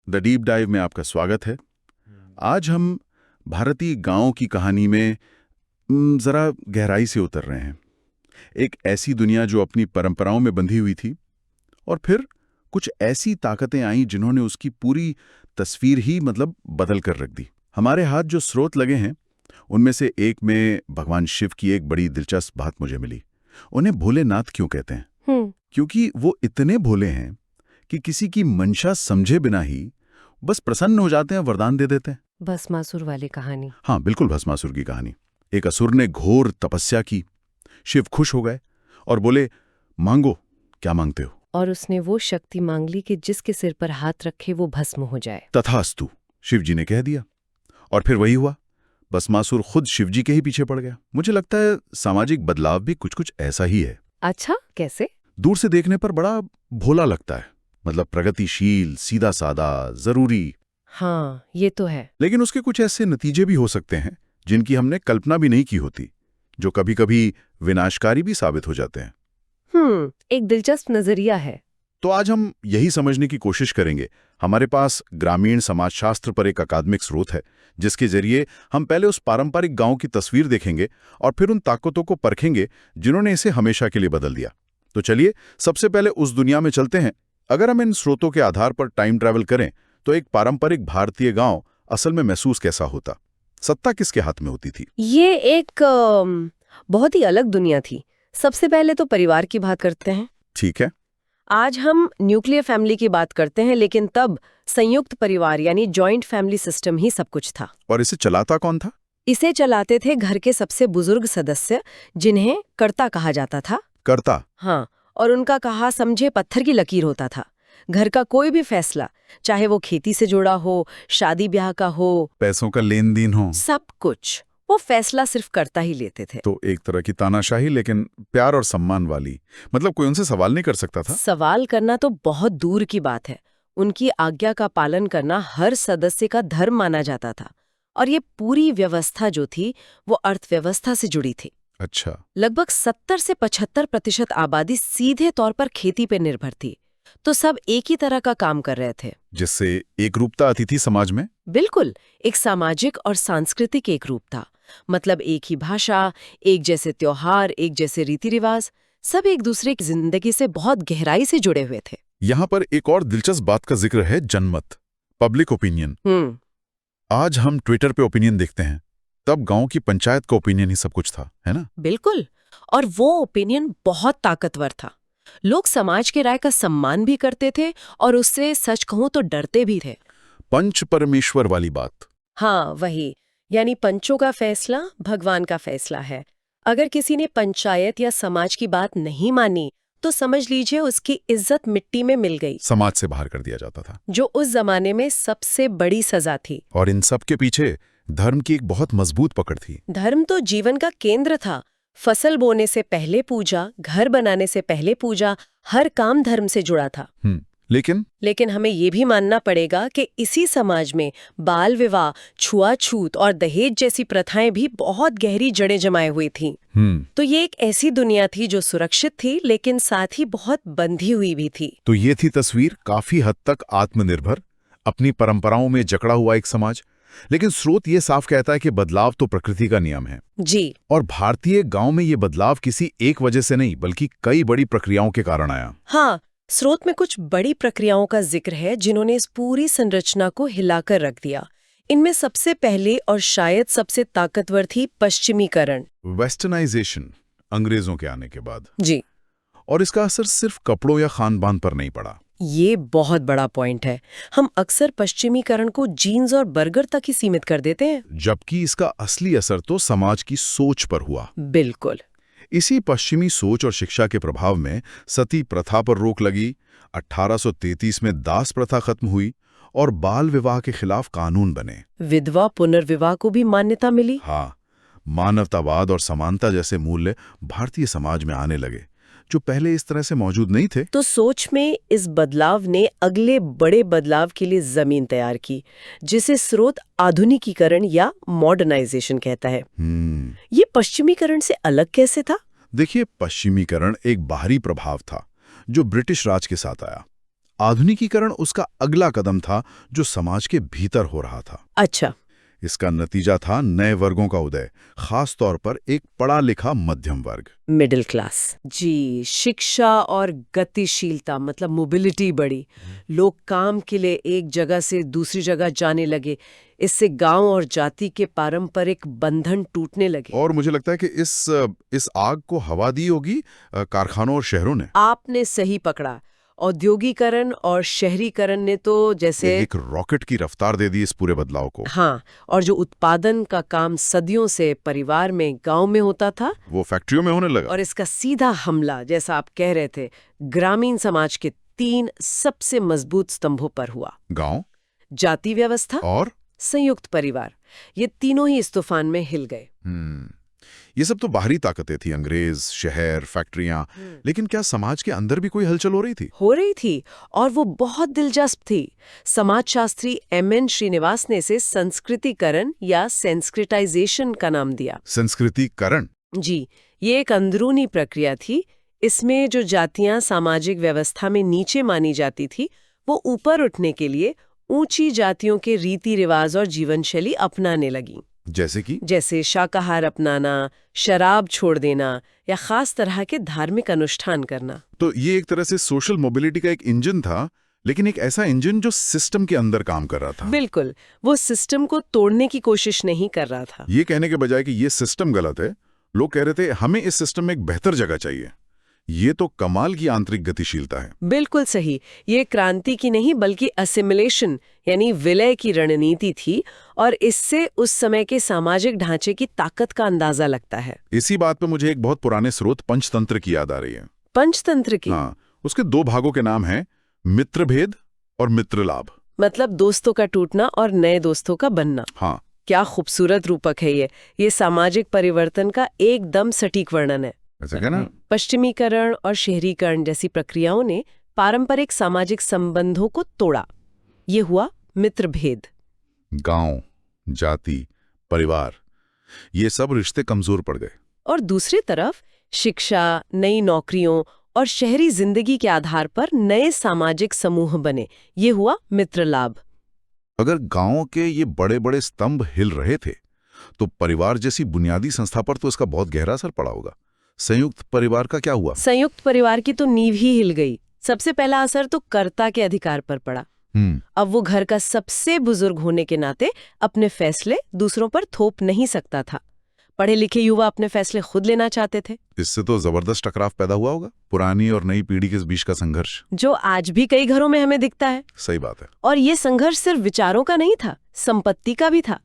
The deep dive में आपका स्वागत है। आज हम भारतीय गांव की कहानी में जरा गहराई से उतर रहे हैं। एक ऐसी दुनिया जो अपनी परंपराओं में बंधी हुई थी और फिर कुछ ऐसी ताकतें आईं जिन्होंने उसकी पूरी तस्वीर ही बदल कर रख दी। हमारे हाथ जो स्रोत लगे हैं उनमें से एक में भगवान शिव की एक बड़ी दिलचस्प बात मुझे मिली। उन्हें भोलेनाथ क्यों कहते हैं? क्योंकि वो इतने भोले हैं कि किसी की मंशा समझे बिना ही बस प्रसन्न हो जाते हैं, वरदान दे देते हैं। भस्मासुर वाली कहानी। हाँ, बिल्कुल भस्मासुर की कहानी। एक असुर ने घोर तपस्या की, शिव खुश हो गए और बोले, मांगो, क्या मांगते हो? और उसने वो शक्ति मांग ली कि जिसके सिर पर हाथ रखे वो भस्म हो जाए। तथास्तु, शिव जी ने कह दिया और फिर वही हुआ। भस्मासुर खुद शिव जी के ही पीछे पड़ गया। मुझे लगता है सामाजिक बदलाव भी कुछ कुछ ऐसा ही है। अच्छा, कैसे? दूर से देखने पर बड़ा भोला लगता है, प्रगतिशील, सीधा सादा, जरूरी। हाँ, ये तो है। लेकिन उसके कुछ ऐसे नतीजे भी हो सकते हैं जिनकी हमने कल्पना भी नहीं की होती, जो कभी कभी विनाशकारी भी साबित हो जाते हैं। एक दिलचस्प नजरिया है। तो आज हम यही समझने की कोशिश करेंगे। हमारे पास ग्रामीण समाजशास्त्र पर एक अकादमिक स्रोत है जिसके जरिए हम पहले उस पारंपरिक गांव की तस्वीर देखेंगे और फिर उन ताकतों को परखेंगे जिन्होंने इसे हमेशा के लिए बदल दिया। तो चलिए सबसे पहले उस दुनिया में चलते हैं। अगर हम इन स्रोतों के आधार पर टाइम ट्रैवल करें तो एक पारंपरिक भारतीय गांव असल में महसूस कैसा होता? सत्ता किसके हाथ में होती थी? ये एक बहुत ही अलग दुनिया थी। सबसे पहले तो परिवार की बात करते हैं। ठीक है। आज हम न्यूक्लियर फैमिली की बात करते हैं, लेकिन तब संयुक्त परिवार यानी जॉइंट फैमिली सिस्टम ही सब कुछ था। और इसे चलाता कौन था? इसे चलाते थे घर के सबसे बुजुर्ग सदस्य, जिन्हें कर्ता कहा जाता था। कर्ता? हाँ, और उनका कहा समझे पत्थर की लकीर होता था। घर का कोई भी फैसला, चाहे वो खेती से जुड़ा हो, शादी ब्याह का हो, पैसों का लेन देन हो, सब कुछ वो फैसला सिर्फ करता ही लेते थे। तो एक तरह की तानाशाही, लेकिन प्यार और सम्मान वाली। कोई उनसे सवाल नहीं कर सकता था? सवाल करना तो बहुत दूर की बात है। उनकी आज्ञा का पालन करना हर सदस्य का धर्म माना जाता था। और ये पूरी व्यवस्था जो थी वो अर्थव्यवस्था से जुड़ी थी। अच्छा। लगभग 70 से 75% आबादी सीधे तौर पर खेती पर निर्भर थी, तो सब एक ही तरह का काम कर रहे थे, जिससे एकरूपता आती थी समाज में। बिल्कुल, एक सामाजिक और सांस्कृतिक एकरूपता। एक ही भाषा, एक जैसे त्योहार, एक जैसे रीति रिवाज, सब एक दूसरे की जिंदगी से बहुत गहराई से जुड़े हुए थे। यहाँ पर एक और दिलचस्प बात का जिक्र है, जनमत, पब्लिक ओपिनियन। आज हम ट्विटर पे ओपिनियन देखते हैं, तब गांव की पंचायत का ओपिनियन ही सब कुछ था, है ना? बिल्कुल, और वो ओपिनियन बहुत ताकतवर था। लोग समाज के राय का सम्मान भी करते थे और उससे सच कहूं तो डरते भी थे। पंच परमेश्वर वाली बात। हाँ, वही, यानी पंचों का फैसला भगवान का फैसला है। अगर किसी ने पंचायत या समाज की बात नहीं मानी तो समझ लीजिए उसकी इज्जत मिट्टी में मिल गई। समाज से बाहर कर दिया जाता था, जो उस जमाने में सबसे बड़ी सजा थी। और इन सब के पीछे धर्म की एक बहुत मजबूत पकड़ थी। धर्म तो जीवन का केंद्र था। फसल बोने से पहले पूजा, घर बनाने से पहले पूजा, हर काम धर्म से जुड़ा था। लेकिन हमें ये भी मानना पड़ेगा कि इसी समाज में बाल विवाह, छुआछूत और दहेज जैसी प्रथाएं भी बहुत गहरी जड़ें जमाए हुई थीं। तो ये एक ऐसी दुनिया थी जो सुरक्षित थी लेकिन साथ ही बहुत बंधी हुई भी थी। तो ये थी तस्वीर, काफी हद तक आत्मनिर्भर, अपनी परंपराओं में जकड़ा हुआ एक समाज। लेकिन स्रोत ये साफ कहता है कि बदलाव तो प्रकृति का नियम है जी, और भारतीय गांव में ये बदलाव किसी एक वजह से नहीं बल्कि कई बड़ी प्रक्रियाओं के कारण आया। हाँ, स्रोत में कुछ बड़ी प्रक्रियाओं का जिक्र है जिन्होंने इस पूरी संरचना को हिलाकर रख दिया। इनमें सबसे पहले और शायद सबसे ताकतवर थी पश्चिमीकरण, वेस्टर्नाइजेशन, अंग्रेजों के आने के बाद। जी, और इसका असर सिर्फ कपड़ों या खान-पान पर नहीं पड़ा। ये बहुत बड़ा पॉइंट है। हम अक्सर पश्चिमीकरण को जीन्स और बर्गर तक ही सीमित कर देते हैं, जबकि इसका असली असर तो समाज की सोच पर हुआ। बिल्कुल। इसी पश्चिमी सोच और शिक्षा के प्रभाव में सती प्रथा पर रोक लगी, 1833 में दास प्रथा खत्म हुई और बाल विवाह के खिलाफ कानून बने। विधवा पुनर्विवाह को भी मान्यता मिली। हाँ, मानवतावाद और समानता जैसे मूल्य भारतीय समाज में आने लगे जो पहले इस तरह से मौजूद नहीं थे। तो सोच में इस बदलाव ने अगले बड़े बदलाव के लिए जमीन तैयार की, जिसे स्रोत आधुनिकीकरण या मॉडर्नाइजेशन कहता है। ये पश्चिमीकरण से अलग कैसे था? देखिए, पश्चिमीकरण एक बाहरी प्रभाव था जो ब्रिटिश राज के साथ आया। आधुनिकीकरण उसका अगला कदम था जो समाज के भीतर हो रहा था। अच्छा। इसका नतीजा था नए वर्गों का उदय, खास तौर पर एक पढ़ा लिखा मध्यम वर्ग। Middle class. जी, शिक्षा और गतिशीलता मतलब मोबिलिटी बढ़ी। लोग काम के लिए एक जगह से दूसरी जगह जाने लगे। इससे गांव और जाति के पारंपरिक बंधन टूटने लगे। और मुझे लगता है कि इस आग को हवा दी होगी कारखानों और शहरों ने। आपने सही पकड़ा। औद्योगिकरण और शहरीकरण ने तो जैसे एक रॉकेट की रफ्तार दे दी इस पूरे बदलाव को। हाँ, और जो उत्पादन का काम सदियों से परिवार में गांव में होता था वो फैक्ट्रियों में होने लगा। और इसका सीधा हमला, जैसा आप कह रहे थे, ग्रामीण समाज के 3 सबसे मजबूत स्तंभों पर हुआ। गांव, जाति व्यवस्था और संयुक्त परिवार। ये तीनों ही इस तूफान में हिल गए। ये सब तो बाहरी ताकतें थी, अंग्रेज, शहर, फैक्ट्रियां। लेकिन क्या समाज के अंदर भी कोई हलचल हो रही थी? हो रही थी, और वो बहुत दिलचस्प थी। समाजशास्त्री एम.एन. श्रीनिवास ने इसे संस्कृतिकरण या सेंस्क्रिटाइजेशन का नाम दिया। संस्कृतिकरण? जी, ये एक अंदरूनी प्रक्रिया थी। इसमें जो जातियां सामाजिक व्यवस्था में नीचे मानी जाती थी, वो ऊपर उठने के लिए ऊंची जातियों के रीति रिवाज और जीवन शैली अपनाने लगी। जैसे शाकाहार अपनाना, शराब छोड़ देना या खास तरह के धार्मिक अनुष्ठान करना। तो ये एक तरह से सोशल मोबिलिटी का एक इंजन था, लेकिन एक ऐसा इंजन जो सिस्टम के अंदर काम कर रहा था। बिल्कुल, वो सिस्टम को तोड़ने की कोशिश नहीं कर रहा था। ये कहने के बजाय कि ये सिस्टम गलत है, लोग कह रहे थे हमें इस सिस्टम में एक बेहतर जगह चाहिए। ये तो कमाल की आंतरिक गतिशीलता है। बिल्कुल सही। ये क्रांति की नहीं बल्कि असिमिलेशन यानी विलय की रणनीति थी, और इससे उस समय के सामाजिक ढांचे की ताकत का अंदाजा लगता है। इसी बात पे मुझे एक बहुत पुराने स्रोत पंचतंत्र की याद आ रही है। पंचतंत्र की? हाँ, उसके 2 भागों के नाम हैं मित्रभेद और मित्रलाभ। मतलब दोस्तों का टूटना और नए दोस्तों का बनना। हाँ, क्या खूबसूरत रूपक है ये सामाजिक परिवर्तन का एकदम सटीक वर्णन है। ऐसा क्या ना? पश्चिमीकरण और शहरीकरण जैसी प्रक्रियाओं ने पारंपरिक सामाजिक संबंधों को तोड़ा। ये हुआ मित्रभेद। गांव, जाति, परिवार, ये सब रिश्ते कमजोर पड़ गए। और दूसरी तरफ शिक्षा, नई नौकरियों और शहरी जिंदगी के आधार पर नए सामाजिक समूह बने। ये हुआ मित्रलाभ। अगर गांवों के ये बड़े बड़े स्तंभ हिल रहे थे, तो परिवार जैसी बुनियादी संस्था पर तो इसका बहुत गहरा असर पड़ा होगा। संयुक्त परिवार का क्या हुआ? संयुक्त परिवार की तो नींव ही हिल गई। सबसे पहला असर तो कर्ता के अधिकार पर पड़ा। अब वो घर का सबसे बुजुर्ग होने के नाते अपने फैसले दूसरों पर थोप नहीं सकता था। पढ़े लिखे युवा अपने फैसले खुद लेना चाहते थे। इससे तो जबरदस्त टकराव पैदा हुआ होगा, पुरानी और नई पीढ़ी के बीच का संघर्ष, जो आज भी कई घरों में हमें दिखता है। सही बात है। और ये संघर्ष सिर्फ विचारों का नहीं था, संपत्ति का भी था।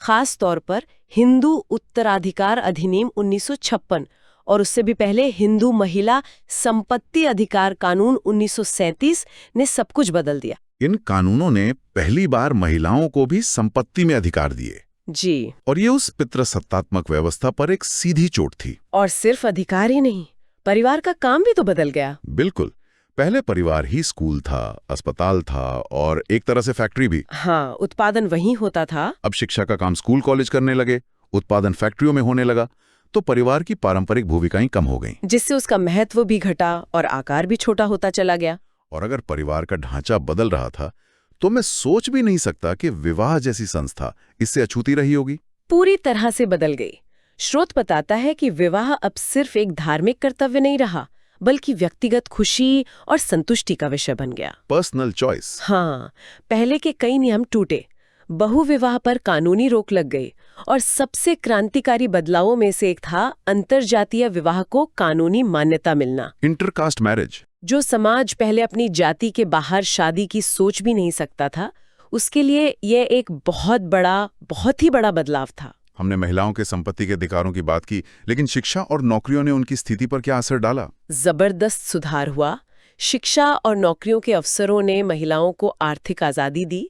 खास तौर पर हिंदू उत्तराधिकार अधिनियम 1956 और उससे भी पहले हिंदू महिला संपत्ति अधिकार कानून 1937 ने सब कुछ बदल दिया। इन कानूनों ने पहली बार महिलाओं को भी संपत्ति में अधिकार दिए। जी। और ये उस पितृसत्तात्मक व्यवस्था पर एक सीधी चोट थी। और सिर्फ अधिकार ही नहीं, परिवार का काम भी तो बदल गया। बिल्कुल। पहले परिवार ही स्कूल था, अस्पताल था और एक तरह से फैक्ट्री भी। हाँ, उत्पादन वहीं होता था। अब शिक्षा का काम स्कूल कॉलेज करने लगे, उत्पादन फैक्ट्रियों में होने लगा, तो परिवार की पारंपरिक भूमिकाएं कम हो गईं। जिससे उसका महत्व भी घटा और आकार भी छोटा होता चला गया। और अगर परिवार का ढांचा बदल रहा था, तो मैं सोच भी नहीं सकता कि विवाह जैसी संस्था इससे अछूती रही होगी। पूरी तरह से बदल गई। स्रोत बताता है कि विवाह अब सिर्फ एक धार्मिक कर्तव्य नहीं रहा, बल्कि व्यक्तिगत खुशी और संतुष्टि का विषय बन गया। Personal choice. हाँ, पहले के कई नियम टूटे, बहुविवाह पर कानूनी रोक लग गई, और सबसे क्रांतिकारी बदलावों में से एक था अंतरजातीय विवाह को कानूनी मान्यता मिलना। Intercaste marriage. जो समाज पहले अपनी जाति के बाहर शादी की सोच भी नहीं सकता था, उसके लिए यह एक बहुत ही बड़ा बदलाव था। हमने महिलाओं के संपत्ति के अधिकारों की बात की, लेकिन शिक्षा और नौकरियों ने उनकी स्थिति पर क्या असर डाला? जबरदस्त सुधार हुआ। शिक्षा और नौकरियों के अवसरों ने महिलाओं को आर्थिक आजादी दी।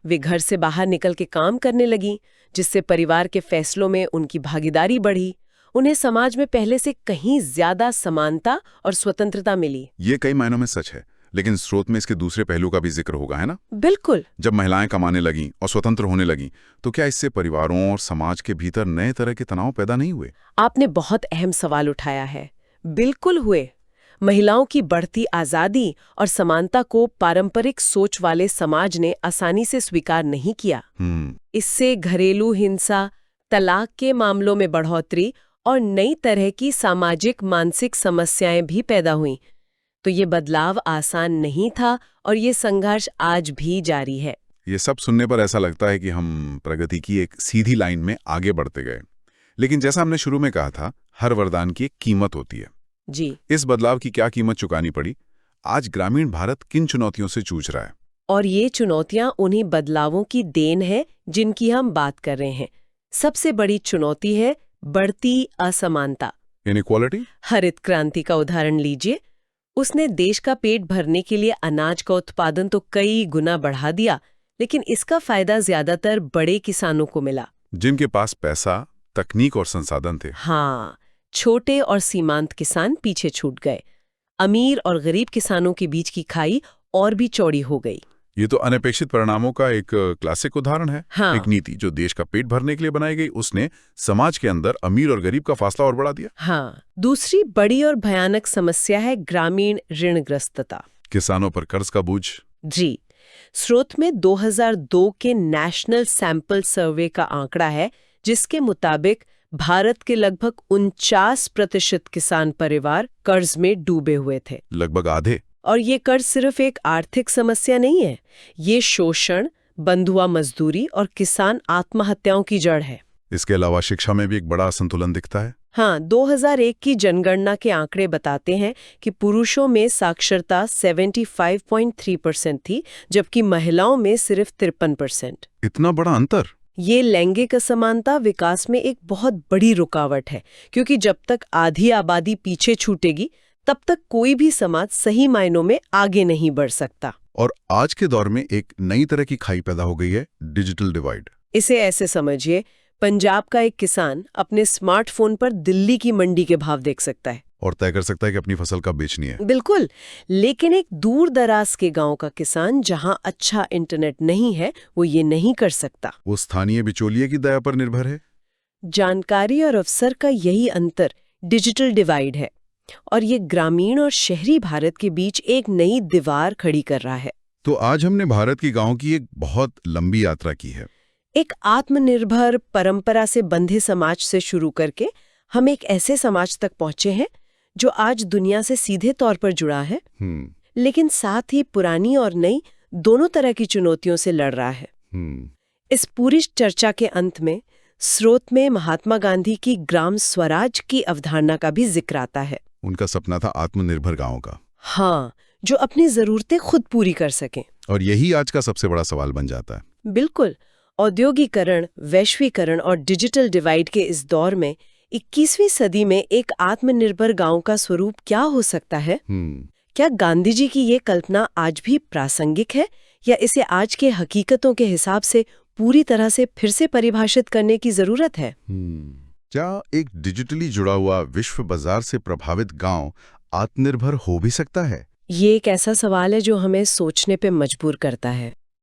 वे घर से बाहर निकल के काम करने लगी, जिससे परिवार के फैसलों में उनकी भागीदारी बढ़ी। उन्हें समाज में पहले से कहीं ज्यादा समानता और स्वतंत्रता मिली। ये कई मायनों में सच है, लेकिन स्रोत में इसके दूसरे पहलू का भी जिक्र होगा, है ना? बिल्कुल। जब महिलाएं कमाने लगीं और स्वतंत्र होने लगीं, तो क्या इससे परिवारों और समाज के भीतर नए तरह के तनाव पैदा नहीं हुए? आपने बहुत अहम सवाल उठाया है। बिल्कुल हुए। महिलाओं की बढ़ती आज़ादी और समानता को पारंपरिक सोच वाले समाज ने आसानी से स्वीकार नहीं किया। इससे घरेलू हिंसा, तलाक के मामलों में बढ़ोतरी और नई तरह की सामाजिक मानसिक समस्याएं भी पैदा हुईं। तो ये बदलाव आसान नहीं था और ये संघर्ष आज भी जारी है। ये सब सुनने पर ऐसा लगता है कि हम प्रगति की एक सीधी लाइन में आगे बढ़ते गए, लेकिन जैसा हमने शुरू में कहा था, हर वरदान की एक कीमत होती है। जी। इस बदलाव की क्या कीमत चुकानी पड़ी? आज ग्रामीण भारत किन चुनौतियों से जूझ रहा है? और ये चुनौतियां उन्हीं बदलावों की देन है जिनकी हम बात कर रहे हैं। सबसे बड़ी चुनौती है बढ़ती असमानता, इनइक्वालिटी। हरित क्रांति का उदाहरण लीजिए। उसने देश का पेट भरने के लिए अनाज का उत्पादन तो कई गुना बढ़ा दिया, लेकिन इसका फायदा ज्यादातर बड़े किसानों को मिला, जिनके पास पैसा, तकनीक और संसाधन थे। हाँ, छोटे और सीमांत किसान पीछे छूट गए। अमीर और गरीब किसानों के बीच की खाई और भी चौड़ी हो गई। ये तो अनपेक्षित परिणामों का एक क्लासिक उदाहरण है। हाँ। एक नीति जो देश का पेट भरने के लिए बनाई गई, उसने समाज के अंदर अमीर और गरीब का फासला और बढ़ा दिया। हाँ, दूसरी बड़ी और भयानक समस्या है ग्रामीण ऋणग्रस्तता। किसानों पर कर्ज का बोझ। जी, स्रोत में 2002 के नेशनल सैंपल सर्वे का आंकड़ा है, जिसके मुताबिक भारत के लगभग 49% किसान परिवार कर्ज में डूबे हुए थे। लगभग आधे। और ये कर्ज सिर्फ एक आर्थिक समस्या नहीं है, ये शोषण, बंधुआ मजदूरी और किसान आत्महत्याओं की जड़ है। इसके अलावा शिक्षा में भी एक बड़ा असंतुलन दिखता है। हाँ, 2001 की जनगणना के आंकड़े बताते हैं कि पुरुषों में साक्षरता 75.3% थी, जबकि महिलाओं में सिर्फ 53%। इतना बड़ा अंतर? ये लैंगिक असमानता विकास में एक बहुत बड़ी रुकावट है, क्योंकि जब तक आधी आबादी पीछे छूटेगी, तब तक कोई भी समाज सही मायनों में आगे नहीं बढ़ सकता। और आज के दौर में एक नई तरह की खाई पैदा हो गई है, डिजिटल डिवाइड। इसे ऐसे समझिए, पंजाब का एक किसान अपने स्मार्टफोन पर दिल्ली की मंडी के भाव देख सकता है और तय कर सकता है कि अपनी फसल कब बेचनी है। बिल्कुल, लेकिन एक दूर दराज के गांव का किसान जहां अच्छा इंटरनेट नहीं है, वो ये नहीं कर सकता। वो स्थानीय बिचौलिए की दया पर निर्भर है। जानकारी और अवसर का यही अंतर डिजिटल डिवाइड है, और ये ग्रामीण और शहरी भारत के बीच एक नई दीवार खड़ी कर रहा है। तो आज हमने भारत की गांव की एक बहुत लंबी यात्रा की है। एक आत्मनिर्भर परंपरा से बंधे समाज से शुरू करके हम एक ऐसे समाज तक पहुंचे हैं जो आज दुनिया से सीधे तौर पर जुड़ा है, लेकिन साथ ही पुरानी और नई दोनों तरह की चुनौतियों से लड़ रहा है। इस पूरी चर्चा के अंत में स्रोत में महात्मा गांधी की ग्राम स्वराज की अवधारणा का भी जिक्र आता है। उनका सपना था आत्मनिर्भर गांव का। हाँ, जो अपनी जरूरतें खुद पूरी कर सकें। और यही आज का सबसे बड़ा सवाल बन जाता है। बिल्कुल, औद्योगिकरण, वैश्वीकरण और डिजिटल डिवाइड के इस दौर में 21वीं सदी में एक आत्मनिर्भर गांव का स्वरूप क्या हो सकता है? क्या गांधी जी की ये कल्पना आज भी प्रासंगिक है, या इसे आज के हकीकतों के हिसाब से पूरी तरह से फिर से परिभाषित करने की जरूरत है? क्या एक डिजिटली जुड़ा हुआ विश्व बाजार से प्रभावित गांव आत्मनिर्भर हो भी सकता है? ये एक ऐसा सवाल है जो हमें सोचने पे मजबूर करता है।